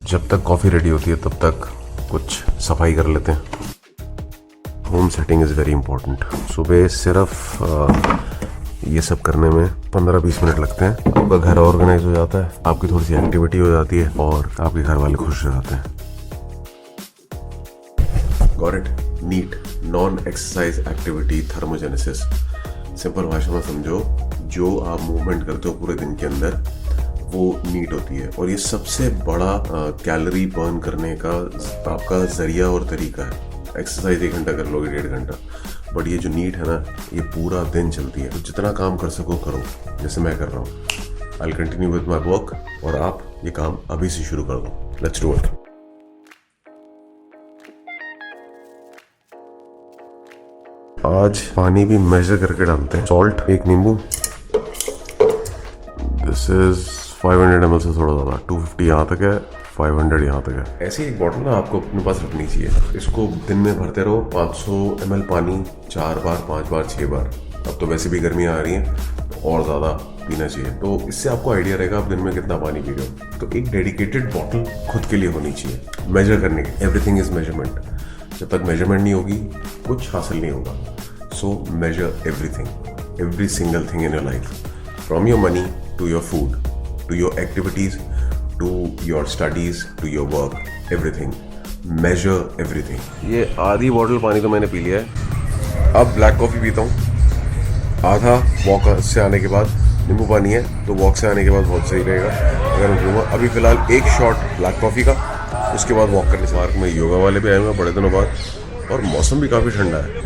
जब तक coffee ready होती है तब तक कुछ सफाई कर लेते हैं। Home setting is very important. सुबह सिर्फ ये सब करने में 15-20 मिनट लगते हैं। आपका घर ऑर्गेनाइज हो जाता है, आपकी थोड़ी सी एक्टिविटी हो जाती है और आपके घर वाले खुश हो जाते हैं। Got it? NEAT, non exercise activity thermogenesis. Simple भाषा में समझो, जो आप मूवमेंट करते हो पूरे दिन के अंदर वो नीट होती है, और ये सबसे बड़ा कैलोरी बर्न करने का आपका जरिया और तरीका है। एक्सरसाइज 1 घंटा कर लोगे, 1.5 घंटा, बट ये जो नीट है ना, ये पूरा दिन चलती है। तो जितना काम कर सको करो, जैसे मैं कर रहा हूँ। I will continue with my work और आप ये काम अभी से शुरू कर दो। Let's do it. आज पानी भी मेजर करके डालते हैं। सॉल्ट 1 नींबू। दिस इज 500 ml से थोड़ा ज़्यादा, 250 यहाँ तक है, 500 यहाँ तक है। ऐसी एक बॉटल ना आपको अपने पास रखनी चाहिए। इसको दिन में भरते रहो। 500 ml पानी 4 बार, 5 बार, 6 बार। अब तो वैसे भी गर्मियाँ आ रही हैं तो और ज़्यादा पीना चाहिए। तो इससे आपको आइडिया रहेगा आप दिन में कितना पानी पी रहे हो। तो एक डेडिकेटेड बॉटल खुद के लिए होनी चाहिए मेजर करने की। Everything is measurement. जब तक मेजरमेंट नहीं होगी कुछ हासिल नहीं होगा। So measure everything, every single thing in your life, from your money to your food, to your activities, to your studies, to your work, everything. Measure everything. ये आधी बॉटल पानी तो मैंने पी लिया है। अब ब्लैक कॉफ़ी पीता हूँ। आधा वॉक से आने के बाद, नींबू पानी है तो वॉक से आने के बाद बहुत सही रहेगा अगर मैं पीऊँगा। अभी फ़िलहाल 1 शॉट ब्लैक कॉफ़ी का, उसके बाद वॉक करने से। पार्क में योगा वाले भी आए हुए हैं बड़े दिनों बाद, और मौसम भी काफ़ी ठंडा है।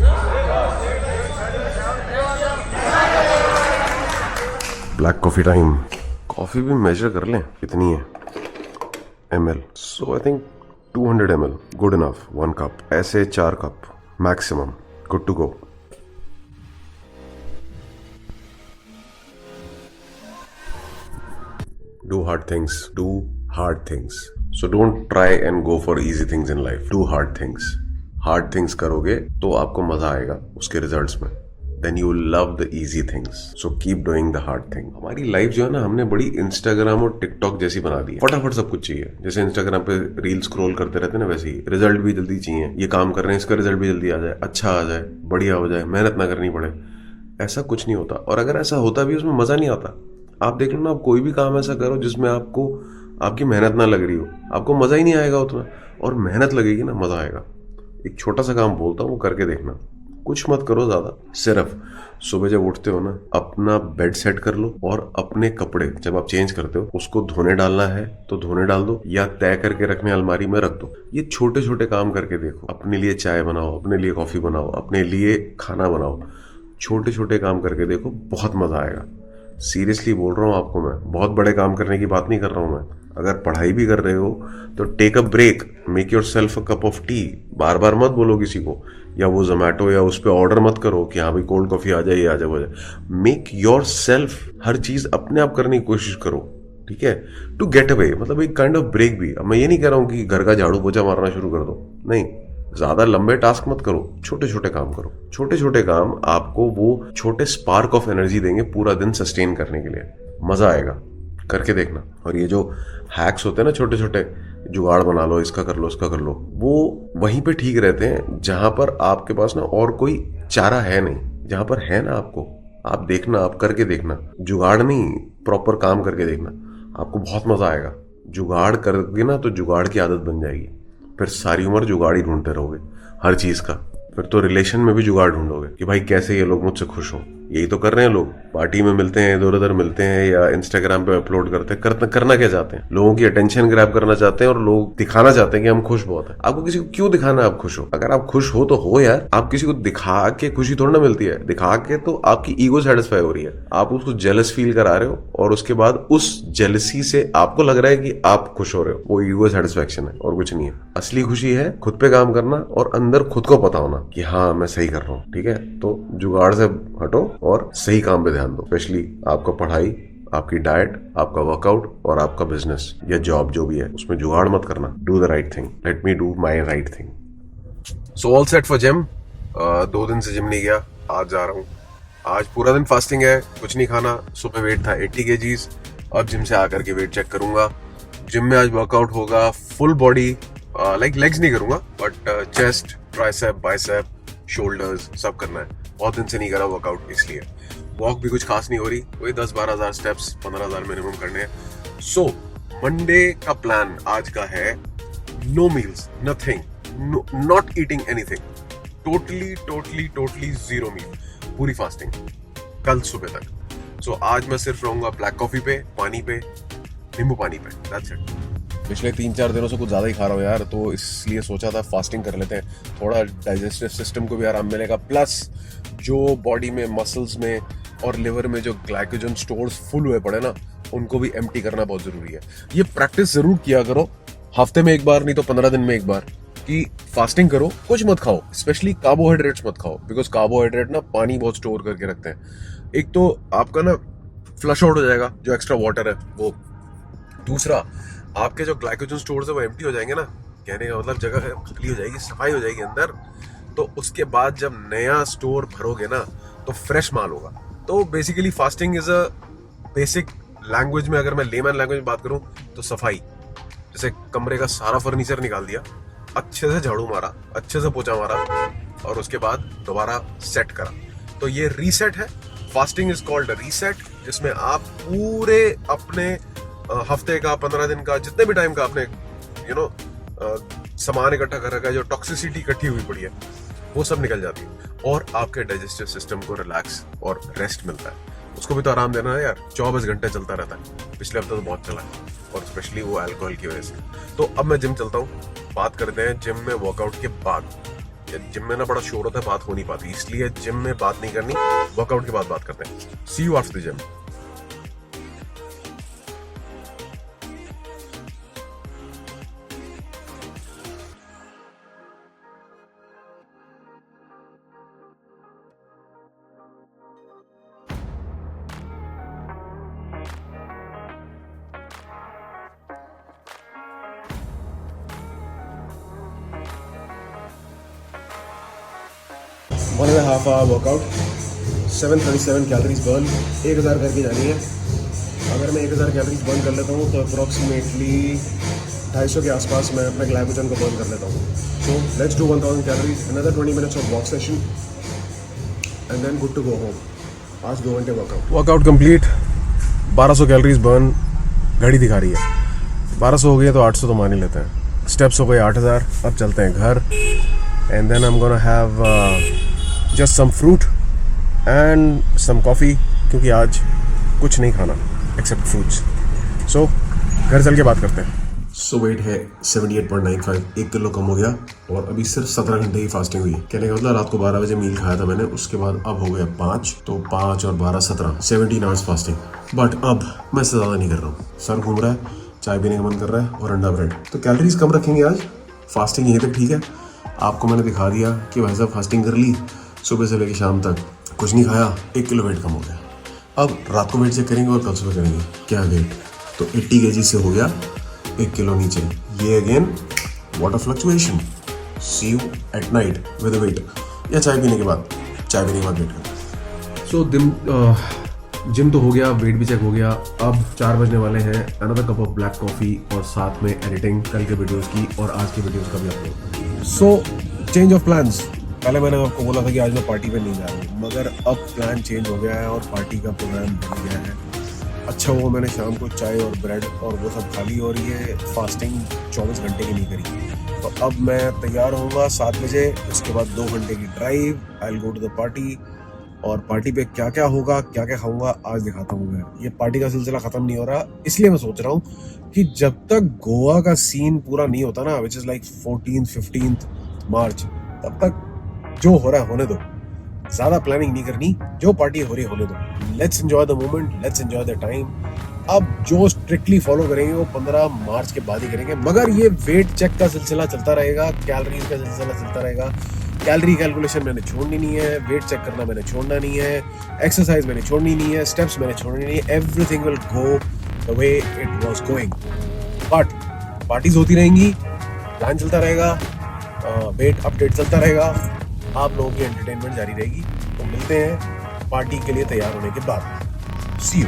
Black coffee time. कॉफ़ी भी मेजर कर लें कितनी है ml। So I think 200 ml good enough. 1 cup, ऐसे 4 cup maximum, good to go. Do hard things, do hard things. So don't try and go for easy things in life. Do hard things. Hard things करोगे तो आपको मजा आएगा उसके results में। Then you love the easy things. So keep doing the hard thing. हमारी life जो है ना, हमने बड़ी इंस्टाग्राम और टिकटॉक जैसी बना दी है। फटाफट सब कुछ चाहिए। जैसे इंस्टाग्राम पे रील स्क्रॉल करते रहते हैं ना, वैसे ही रिजल्ट भी जल्दी चाहिए। ये काम कर रहे हैं, इसका रिजल्ट भी जल्दी आ जाए, अच्छा आ जाए, बढ़िया हो जाए, मेहनत ना करनी पड़े। ऐसा कुछ नहीं होता। और अगर ऐसा होता भी, उसमें मजा नहीं आता। आप देख लो ना, आप कोई भी काम ऐसा करो जिसमें आपको आपकी मेहनत ना लग रही हो, आपको मजा ही नहीं आएगा उतना। और मेहनत लगेगी ना, मजा आएगा। एक छोटा सा काम बोलता हूँ, वो करके देखना। कुछ मत करो ज़्यादा, सिर्फ सुबह जब उठते हो ना, अपना बेड सेट कर लो और अपने कपड़े जब आप चेंज करते हो उसको धोने डालना है तो धोने डाल दो, या तय करके रखने अलमारी में रख दो। ये छोटे छोटे काम करके देखो। अपने लिए चाय बनाओ, अपने लिए कॉफ़ी बनाओ, अपने लिए खाना बनाओ। छोटे छोटे काम करके देखो, बहुत मज़ा आएगा। सीरियसली बोल रहा हूँ आपको मैं, बहुत बड़े काम करने की बात नहीं कर रहा हूँ मैं। अगर पढ़ाई भी कर रहे हो तो take a break, make yourself a cup of tea. बार बार मत बोलो किसी को, या वो जोमेटो या उस पर ऑर्डर मत करो कि हाँ भाई कोल्ड कॉफ़ी आ जाए, ये आ जाए, वो आ जाए। मेक योर सेल्फ, हर चीज़ अपने आप करने की कोशिश करो, ठीक है? टू गेट अवे, मतलब एक काइंड ऑफ ब्रेक भी। अब मैं ये नहीं कह रहा हूँ कि घर का झाड़ू पोछा मारना शुरू कर दो, नहीं। ज़्यादा लंबे टास्क मत करो, छोटे छोटे काम करो। छोटे छोटे काम आपको वो छोटे स्पार्क ऑफ एनर्जी देंगे पूरा दिन सस्टेन करने के लिए। मज़ा आएगा, करके देखना। और ये जो हैक्स होते हैं ना, छोटे छोटे जुगाड़ बना लो, इसका कर लो, इसका कर लो, वो वहीं पे ठीक रहते हैं जहां पर आपके पास ना और कोई चारा है नहीं। जहां पर है ना, आपको आप देखना, आप करके देखना। जुगाड़ नहीं, प्रॉपर काम करके देखना, आपको बहुत मजा आएगा। जुगाड़ करोगे ना तो जुगाड़ की आदत बन जाएगी, फिर सारी उम्र जुगाड़ ही ढूंढते रहोगे हर चीज का। फिर तो रिलेशन में भी जुगाड़ ढूंढोगे कि भाई कैसे ये लोग मुझसे खुश हों। यही तो कर रहे हैं लोग, पार्टी में मिलते हैं, इधर उधर मिलते हैं, या इंस्टाग्राम पे अपलोड करते हैं। करना क्या चाहते हैं? लोगों की अटेंशन ग्रैब करना चाहते हैं और लोग दिखाना चाहते हैं कि हम खुश बहुत है। आपको किसी को क्यों दिखाना है आप खुश हो? अगर आप खुश हो तो हो यार। आप किसी को दिखा के खुशी थोड़ी ना मिलती है। दिखा के तो आपकी ईगो सेटिस्फाई हो रही है, आप उसको जेलस फील करा रहे हो, और उसके बाद उस जेलसी से आपको लग रहा है कि आप खुश हो रहे हो। वो ईगो सेटिस्फेक्शन है और कुछ नहीं है। असली खुशी है खुद पे काम करना और अंदर खुद को पता होना कि हाँ मैं सही कर रहा हूँ, ठीक है? तो जुगाड़ से हटो और सही काम पे ध्यान दो। स्पेशली आपका पढ़ाई, आपकी डाइट, आपका वर्कआउट और आपका बिजनेस या जॉब जो भी है, उसमें जुगाड़ मत करना। Do the right thing, let me do my right thing. So all set for gym. 2 दिन से जिम नहीं गया, आज जा रहा हूँ। आज पूरा दिन फास्टिंग है, कुछ नहीं खाना। सुबह वेट था 80 kgs, अब जिम से आकर के वेट चेक करूंगा। जिम में आज वर्कआउट होगा फुल बॉडी, लाइक लेग्स नहीं करूंगा but chest, tricep, bicep, shoulders सब करना है। बहुत दिन से नहीं करा वर्कआउट, इसलिए वॉक भी कुछ खास नहीं हो रही, वही 10-12 हज़ार स्टेप्स, 15,000 मिनिमम करने हैं। सो मंडे का प्लान आज का है no meals, nothing, not eating anything, totally zero meal, पूरी फास्टिंग कल सुबह तक। सो आज मैं सिर्फ रहूंगा ब्लैक कॉफी पे, पानी पे, नींबू पानी पे, दैट्स इट। पिछले 3-4 दिनों से कुछ ज़्यादा ही खा रहा हूँ यार, तो इसलिए सोचा था फास्टिंग कर लेते हैं, थोड़ा डाइजेस्टिव सिस्टम को भी आराम मिलेगा, प्लस जो बॉडी में, मसल्स में और लिवर में जो ग्लाइकोजन स्टोर्स फुल हुए पड़े ना, उनको भी एम्प्टी करना बहुत ज़रूरी है। ये प्रैक्टिस ज़रूर किया करो, हफ्ते में एक बार, नहीं तो 15 दिन में एक बार, कि फास्टिंग करो, कुछ मत खाओ, स्पेशली कार्बोहाइड्रेट्स मत खाओ, बिकॉज कार्बोहाइड्रेट ना पानी बहुत स्टोर करके रखते हैं। एक तो आपका ना फ्लश आउट हो जाएगा जो एक्स्ट्रा वाटर है वो, दूसरा आपके जो ग्लाइकोजन स्टोर्स है वो एम्प्टी हो जाएंगे ना, कहने का मतलब जगह खाली हो जाएगी, सफाई हो जाएगी अंदर, तो उसके बाद जब नया स्टोर भरोगे ना तो फ्रेश माल होगा। तो basically fasting is a basic language में, अगर मैं लेमैन लैंग्वेज में बात करूं तो सफाई, जैसे कमरे का सारा फर्नीचर निकाल दिया, अच्छे से झाड़ू मारा, अच्छे से पोछा मारा और उसके बाद दोबारा सेट करा, तो ये रीसेट है। फास्टिंग इज कॉल्ड रीसेट, जिसमें आप पूरे अपने हफ्ते का, 15 दिन का, जितने भी टाइम का आपने सामान इकट्ठा कर रखा है, जो टॉक्सिसिटी इकट्ठी हुई पड़ी है, वो सब निकल जाती है और आपके डाइजेस्टिव सिस्टम को रिलैक्स और रेस्ट मिलता है। उसको भी तो आराम देना है यार, 24 घंटे चलता रहता है, पिछले हफ्ते तो बहुत चला है, और स्पेशली वो अल्कोहल की वजह से। तो अब मैं जिम चलता हूँ, बात करते हैं जिम में वर्कआउट के बाद। जिम में ना बड़ा शोर होता है, बात हो नहीं पाती, इसलिए जिम में बात नहीं करनी, वर्कआउट के बाद बात करते हैं। See you after the gym. One and half hour workout, 737 calories burn, 1000 करके जानी है। अगर मैं 1000 कैलोरीज बर्न कर लेता हूँ तो अप्रॉक्सीमेटली 250 के आसपास मैं अपने ग्लाइकोजन को बर्न कर लेता हूँ। So let's do 1000 calories, another 20 minutes of walk session and then good to go home. आज 2 घंटे वर्कआउट कंप्लीट, 1200 कैलोरीज बर्न घड़ी दिखा रही है, 1200 हो गई तो 800 तो मान ही लेते हैं। स्टेप्स हो गए 8000, अब चलते हैं घर, and then I am gonna have just some fruit and some coffee, क्योंकि आज कुछ नहीं खाना एक्सेप्ट फ्रूट्स। सो घर चल के बात करते हैं। सो वेट है 78.95, 1 किलो कम हो गया, और अभी सिर्फ 17 घंटे की फास्टिंग हुई है। कहने का मतलब रात को 12 बजे मील खाया था मैंने, उसके बाद अब हो गया 5, तो 5 और 12 17, 17 आवर्स फास्टिंग। बट अब मैं इससे ज़्यादा नहीं कर रहा हूँ, सर घूम रहा है, चाय पीने का मन कर रहा है और अंडा ब्रेड। तो कैलोरीज कम रखेंगे आज, फास्टिंग यहीं तक ठीक है। आपको मैंने दिखा दिया कि भाई साहब फास्टिंग कर ली, सुबह से लेकर शाम तक कुछ नहीं खाया, 1 किलो वेट कम हो गया। अब रात को वेट चेक करेंगे और कल सुबह करेंगे क्या वेट, तो 80 kg से हो गया 1 किलो नीचे। ये again water fluctuation. See you at night with weight, या चाय पीने के बाद, चाय पीने के बाद वेट करें। सो जिम तो हो गया, वेट भी चेक हो गया, अब 4 बजने वाले हैं। Another cup of black coffee और साथ में एडिटिंग कल के वीडियोस की और आज के वीडियोस का भी upload. So change of plans. पहले मैंने आपको बोला था कि आज मैं पार्टी पे नहीं जा रहा हूँ, मगर अब प्लान चेंज हो गया है और पार्टी का प्रोग्राम बन गया है। अच्छा वो मैंने शाम को चाय और ब्रेड और वो सब खा ली, और ये फास्टिंग 24 घंटे की नहीं करी। तो अब मैं तैयार होऊंगा 7 बजे, उसके बाद 2 घंटे की drive, I will go to the party, और पार्टी पे क्या क्या होगा, क्या क्या खाऊंगा आज दिखाता हूँ मैं। ये पार्टी का सिलसिला खत्म नहीं हो रहा, इसलिए मैं सोच रहा हूँ कि जब तक गोवा का सीन पूरा नहीं होता ना, विच इज लाइक 14th-15th मार्च, तब तक जो हो रहा है होने दो, ज्यादा प्लानिंग नहीं करनी, जो पार्टी हो रही है होने दो। Let's enjoy the moment, let's enjoy the time. अब जो स्ट्रिक्टली फॉलो करेंगे वो 15 मार्च के बाद ही करेंगे, मगर ये वेट चेक का सिलसिला चलता रहेगा, कैलोरीज का सिलसिला चलता रहेगा। कैलोरी कैलकुलेशन मैंने छोड़नी नहीं है, वेट चेक करना मैंने छोड़ना नहीं है, एक्सरसाइज मैंने छोड़नी नहीं है, स्टेप्स मैंने छोड़नी नहीं है। Everything will go the way it was going, but parties होती रहेंगी, प्लान चलता रहेगा, वेट अपडेट चलता रहेगा, आप लोगों की एंटरटेनमेंट जारी रहेगी। तो मिलते हैं पार्टी के लिए तैयार होने के बाद। See you.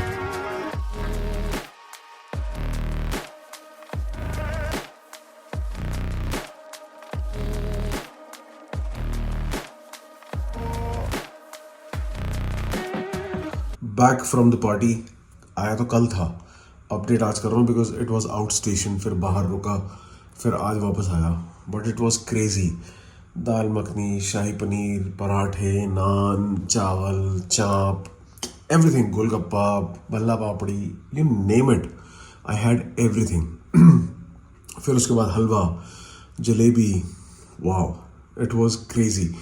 Back from the party. आया तो कल था, अपडेट आज कर रहा हूँ because it was out station, फिर बाहर रुका, फिर आज वापस आया. But it was crazy. Dal makhani, shahi paneer, parathe, naan, चावल, चाप, everything, golgappa, bhalla papdi, you name it, I had everything. फिर उसके बाद हलवा, जलेबी, वाह इट वॉज क्रेजी.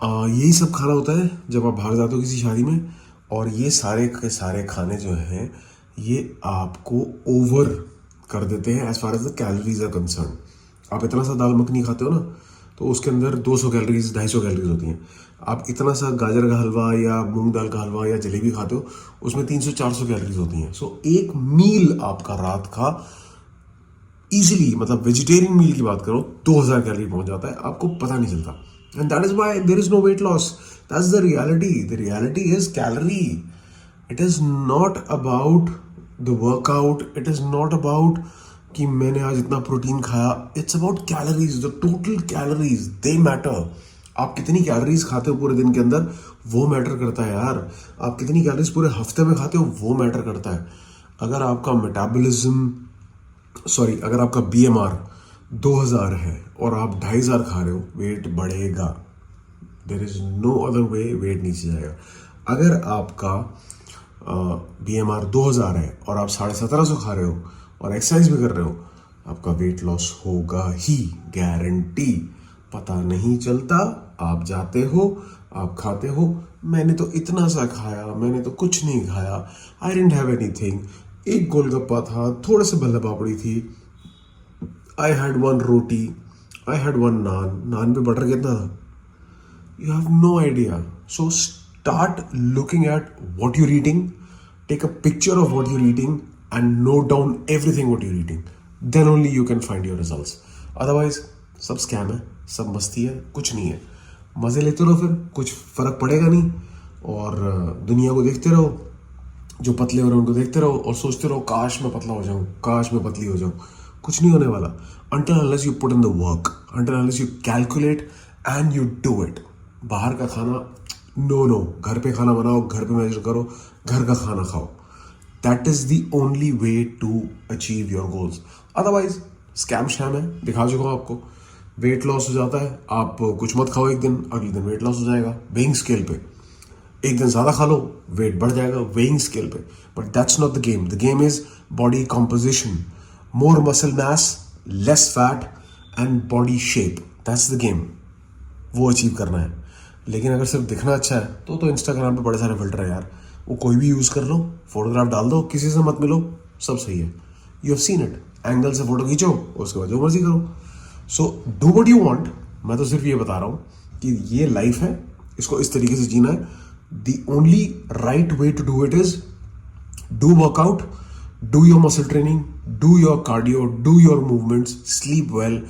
यही सब खाना होता है जब आप बाहर जाते हो किसी शादी में. और ये सारे के सारे खाने जो हैं ये आपको ओवर कर देते हैं as far as the calories are concern. आप इतना सा दाल मखनी खाते हो ना तो उसके अंदर 200 कैलोरीज 250 कैलोरीज होती हैं. आप इतना सा गाजर का हलवा या मूंग दाल का हलवा या जलेबी खाते हो उसमें 300-400 कैलोरीज होती हैं. सो एक मील आपका रात का इजीली, मतलब वेजिटेरियन मील की बात करो, 2000 कैलोरी पहुंच जाता है, आपको पता नहीं चलता. And that is why there is no weight loss. That's the reality. The reality is calorie. It is not about the workout. It is not about कि मैंने आज इतना प्रोटीन खाया. It's about calories. The total calories they matter. आप कितनी calories खाते हो पूरे दिन के अंदर वो मैटर करता है यार. आप कितनी कैलोरीज पूरे हफ्ते में खाते हो वो मैटर करता है. अगर आपका मेटाबॉलिज्म अगर आपका BMR 2000 है और आप 2500 खा रहे हो, वेट बढ़ेगा. There is no other way, weight नीचे जाएगा. अगर आपका BMR 2000 है और आप 1750 खा रहे हो और एक्सरसाइज भी कर रहे हो, आपका वेट लॉस होगा ही, गारंटी. पता नहीं चलता, आप जाते हो, आप खाते हो, मैंने तो इतना सा खाया, मैंने तो कुछ नहीं खाया, आई डिडंट हैव एनीथिंग. एक गोलगप्पा था, थोड़े से बल्ला पापड़ी थी, I had 1 roti, I had 1 नान. नान पे बटर कितना था? You have no idea. So start looking at what you're eating, take a picture of what you're eating and note down everything what you're eating. Then only you can find your results. Otherwise सब scam है, सब मस्ती है, कुछ नहीं है. मज़े लेते रहो, फिर कुछ फ़र्क पड़ेगा नहीं. और दुनिया को देखते रहो, जो पतले हो रहे हैं उनको देखते रहो और सोचते रहो काश मैं पतला हो जाऊँ, काश मैं पतली हो जाऊँ. कुछ नहीं होने वाला until unless you put in the work, until unless you calculate and you do it. बाहर का खाना नो, घर पे खाना बनाओ, घर पे मेजर करो, घर का खाना खाओ. That is the only way to achieve your goals. Otherwise scam sham है, दिखा चुका हूँ आपको. वेट लॉस हो जाता है, आप कुछ मत खाओ एक दिन, अगले दिन वेट लॉस हो जाएगा वेइंग स्केल पे. एक दिन ज़्यादा खा लो, वेट बढ़ जाएगा वेइंग स्केल पे. But that's not the game. The game is body composition, more muscle mass, less fat and body shape. That's the game. वो अचीव करना है. लेकिन अगर सिर्फ दिखना अच्छा है तो इंस्टाग्राम पे बड़े सारे फिल्टर है यार, वो कोई भी यूज़ कर लो, फोटोग्राफ डाल दो, किसी से मत मिलो, सब सही है. You have seen it. Angle से फोटो खींचो, उसके बाद जो मर्जी करो. So do what you want. मैं तो सिर्फ ये बता रहा हूँ कि ये लाइफ है, इसको इस तरीके से जीना है. The only right way to do it is do workout, do your muscle training, do your cardio, do your movements, sleep well,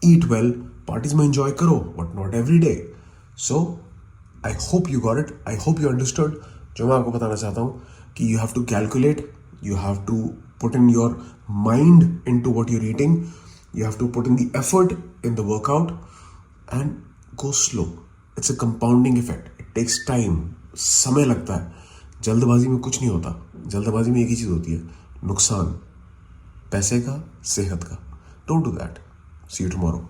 eat well, parties में एंजॉय करो, but not every day. So I hope you got it, I hope you understood. जो मैं आपको बताना चाहता हूँ कि you have to calculate, you have to put in your mind into what you're eating, you have to put in the effort in the workout and go slow. It's a compounding effect. It takes time, समय लगता है. जल्दबाजी में कुछ नहीं होता. जल्दबाजी में एक ही चीज़ होती है, नुकसान, पैसे का, सेहत का. Don't do that. See you tomorrow.